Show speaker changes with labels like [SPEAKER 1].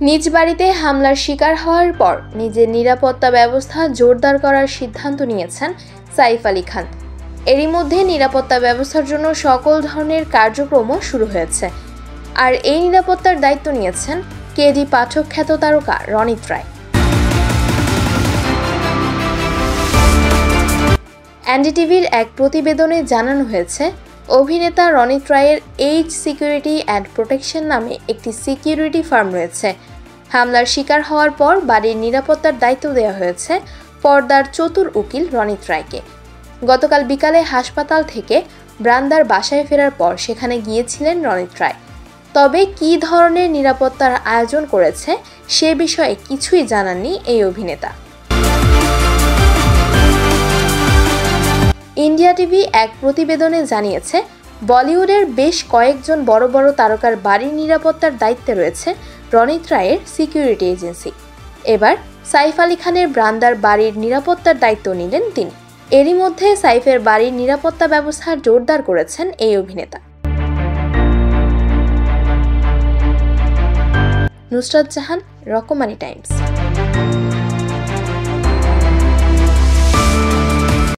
[SPEAKER 1] নিজ বাড়িতে হামলার শিকার হওয়ার পর নিজের নিরাপত্তা ব্যবস্থা জোরদার করার সিদ্ধান্ত নিয়েছেন সাইফ আলী খান। এরই মধ্যে নিরাপত্তা ব্যবস্থার জন্য সকল ধরনের কার্যক্রমও শুরু হয়েছে। আর এই নিরাপত্তার দায়িত্ব নিয়েছেন কেডি পাঠক খ্যাত তারকা রণিত রায়। এনডিটিভির এক প্রতিবেদনে জানানো হয়েছে, অভিনেতা রণিত রায়ের এইচ সিকিউরিটি অ্যান্ড প্রোটেকশন নামে একটি সিকিউরিটি ফার্ম রয়েছে। হামলার শিকার হওয়ার পর বাড়ির নিরাপত্তার দায়িত্ব দেওয়া হয়েছে পর্দার চতুর উকিল রণিত রায়কে। গতকাল বিকালে হাসপাতাল থেকে ব্রান্দার বাসায় ফেরার পর সেখানে গিয়েছিলেন রণিত রায়। তবে কী ধরনের নিরাপত্তার আয়োজন করেছে সে বিষয়ে কিছুই জানাননি এই অভিনেতা। ইন্ডিয়া টিভি এক প্রতিবেদনে জানিয়েছে, বলিউডের বেশ কয়েকজন বড় বড় তারকার বাড়ির নিরাপত্তার দায়িত্বে রয়েছে রণিত রায়ের সিকিউরিটি এজেন্সি। এবার সাইফ আলী খানের ব্রান্দার বাড়ির নিরাপত্তার দায়িত্ব নিলেন তিনি। এরই মধ্যে সাইফের বাড়ির নিরাপত্তা ব্যবস্থা জোরদার করেছেন এই অভিনেতা। নুসরাত জাহান, রকমারি টাইমস।